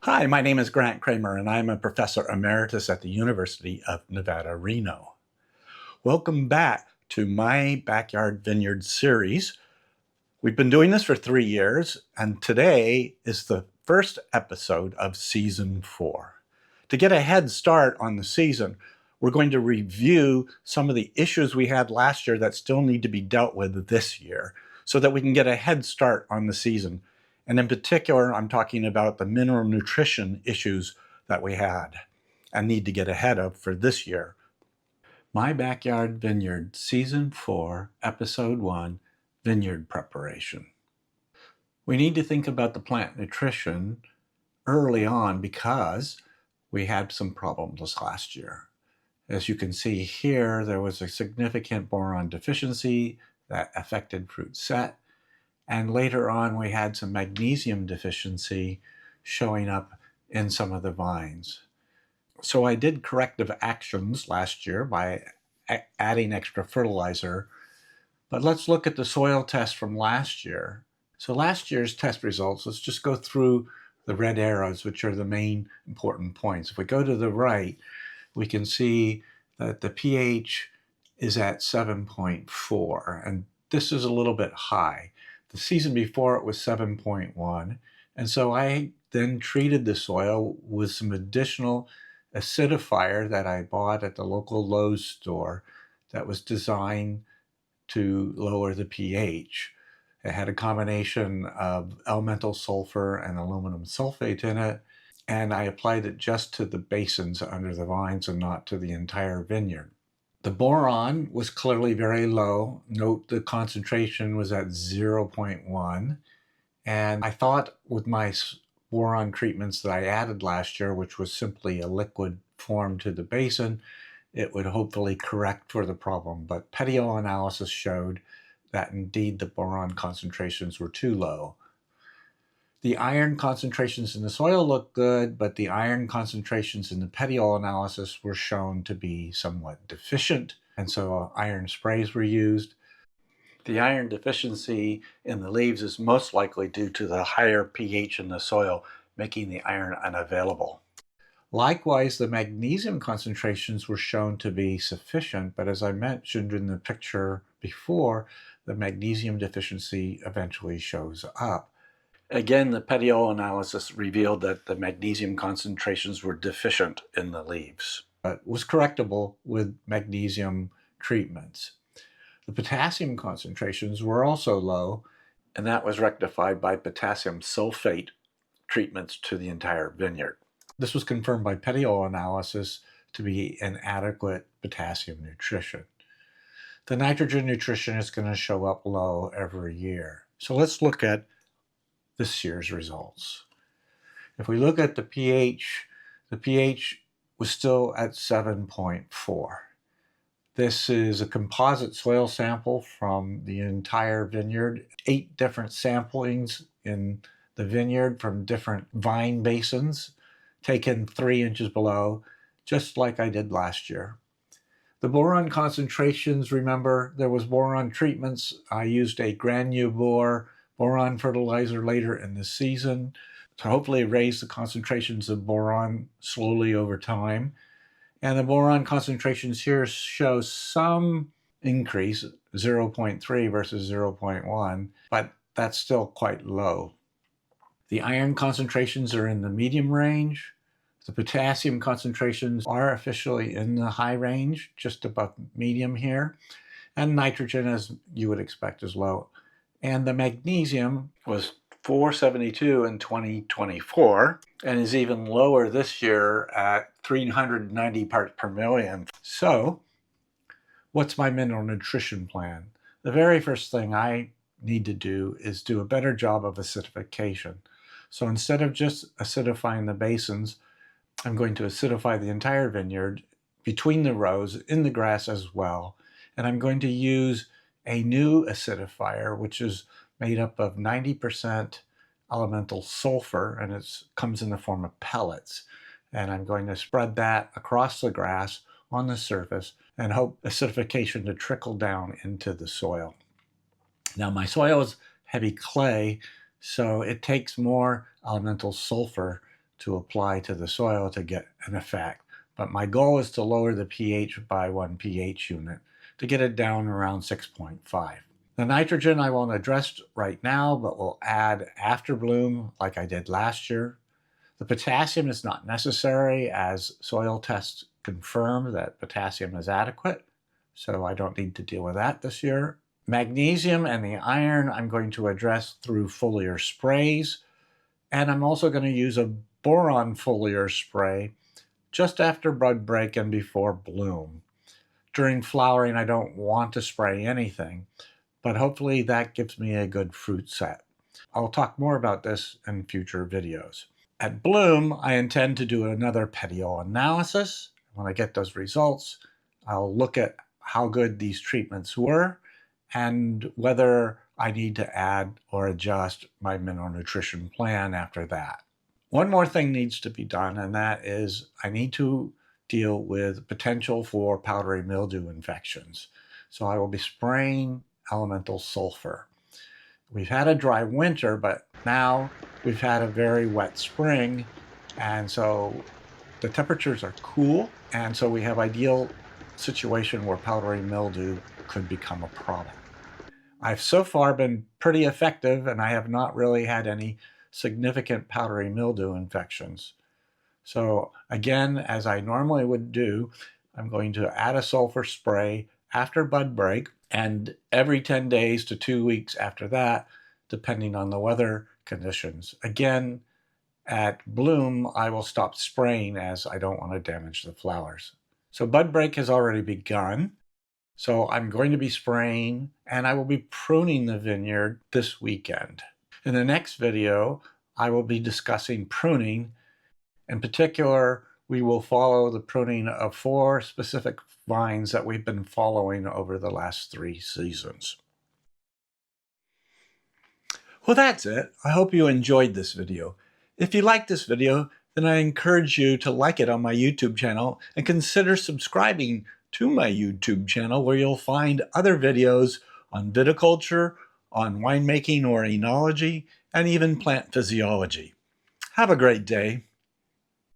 Hi, my name is Grant Kramer, and I'm a professor emeritus at the University of Nevada, Reno. Welcome back to my Backyard Vineyard series. We've been doing this for 3 years, and today is the first episode of season 4. To get a head start on the season, we're going to review some of the issues we had last year that still need to be dealt with this year so that we can get a head start on the season. And in particular, I'm talking about the mineral nutrition issues that we had and need to get ahead of for this year. My Backyard Vineyard, Season 4, Episode 1, Vineyard Preparation. We need to think about the plant nutrition early on because we had some problems last year. As you can see here, there was a significant boron deficiency that affected fruit set. And later on, we had some magnesium deficiency showing up in some of the vines. So I did corrective actions last year by adding extra fertilizer. But let's look at the soil test from last year. So last year's test results, let's just go through the red arrows, which are the main important points. If we go to the right, we can see that the pH is at 7.4, and this is a little bit high. The season before it was 7.1, and so I then treated the soil with some additional acidifier that I bought at the local Lowe's store that was designed to lower the pH. It had a combination of elemental sulfur and aluminum sulfate in it, and I applied it just to the basins under the vines and not to the entire vineyard. The boron was clearly very low. Note the concentration was at 0.1. And I thought with my boron treatments that I added last year, which was simply a liquid form to the basin, it would hopefully correct for the problem. But PETIO analysis showed that indeed the boron concentrations were too low. The iron concentrations in the soil looked good, but the iron concentrations in the PETIO analysis were shown to be somewhat deficient, and so iron sprays were used. The iron deficiency in the leaves is most likely due to the higher pH in the soil, making the iron unavailable. Likewise, the magnesium concentrations were shown to be sufficient, but as I mentioned in the picture before, the magnesium deficiency eventually shows up. Again, the PETIO analysis revealed that the magnesium concentrations were deficient in the leaves, but was correctable with magnesium treatments. The potassium concentrations were also low, and that was rectified by potassium sulfate treatments to the entire vineyard. This was confirmed by PETIO analysis to be inadequate potassium nutrition. The nitrogen nutrition is going to show up low every year. So let's look at this year's results. If we look at the pH was still at 7.4. This is a composite soil sample from the entire vineyard, 8 different samplings in the vineyard from different vine basins, taken 3 inches below, just like I did last year. The boron concentrations, remember, there was boron treatments. I used a granule boron fertilizer later in the season to hopefully raise the concentrations of boron slowly over time. And the boron concentrations here show some increase, 0.3 versus 0.1, but that's still quite low. The iron concentrations are in the medium range. The potassium concentrations are officially in the high range, just above medium here. And nitrogen, as you would expect, is low. And the magnesium was 472 in 2024 and is even lower this year at 390 parts per million. So, what's my mineral nutrition plan? The very first thing I need to do is do a better job of acidification. So instead of just acidifying the basins, I'm going to acidify the entire vineyard between the rows, in the grass as well. And I'm going to use a new acidifier, which is made up of 90% elemental sulfur, and it comes in the form of pellets. And I'm going to spread that across the grass on the surface and hope acidification to trickle down into the soil. Now my soil is heavy clay, so it takes more elemental sulfur to apply to the soil to get an effect. But my goal is to lower the pH by 1 pH unit to get it down around 6.5. The nitrogen I won't address right now, but will add after bloom like I did last year. The potassium is not necessary, as soil tests confirm that potassium is adequate, so I don't need to deal with that this year. Magnesium and the iron I'm going to address through foliar sprays, and I'm also going to use a boron foliar spray just after bud break and before bloom. During flowering, I don't want to spray anything, but hopefully that gives me a good fruit set. I'll talk more about this in future videos. At bloom, I intend to do another petiole analysis. When I get those results, I'll look at how good these treatments were and whether I need to add or adjust my mineral nutrition plan after that. One more thing needs to be done, and that is I need to deal with potential for powdery mildew infections. So I will be spraying elemental sulfur. We've had a dry winter, but now we've had a very wet spring, and so the temperatures are cool, and so we have ideal situation where powdery mildew could become a problem. I've so far been pretty effective, and I have not really had any significant powdery mildew infections. So again, as I normally would do, I'm going to add a sulfur spray after bud break, and every 10 days to 2 weeks after that, depending on the weather conditions. Again, at bloom, I will stop spraying as I don't want to damage the flowers. So bud break has already begun. So I'm going to be spraying, and I will be pruning the vineyard this weekend. In the next video, I will be discussing pruning. In particular, we will follow the pruning of 4 specific vines that we've been following over the last 3 seasons. Well, that's it. I hope you enjoyed this video. If you liked this video, then I encourage you to like it on my YouTube channel and consider subscribing to my YouTube channel, where you'll find other videos on viticulture, on winemaking or enology, and even plant physiology. Have a great day.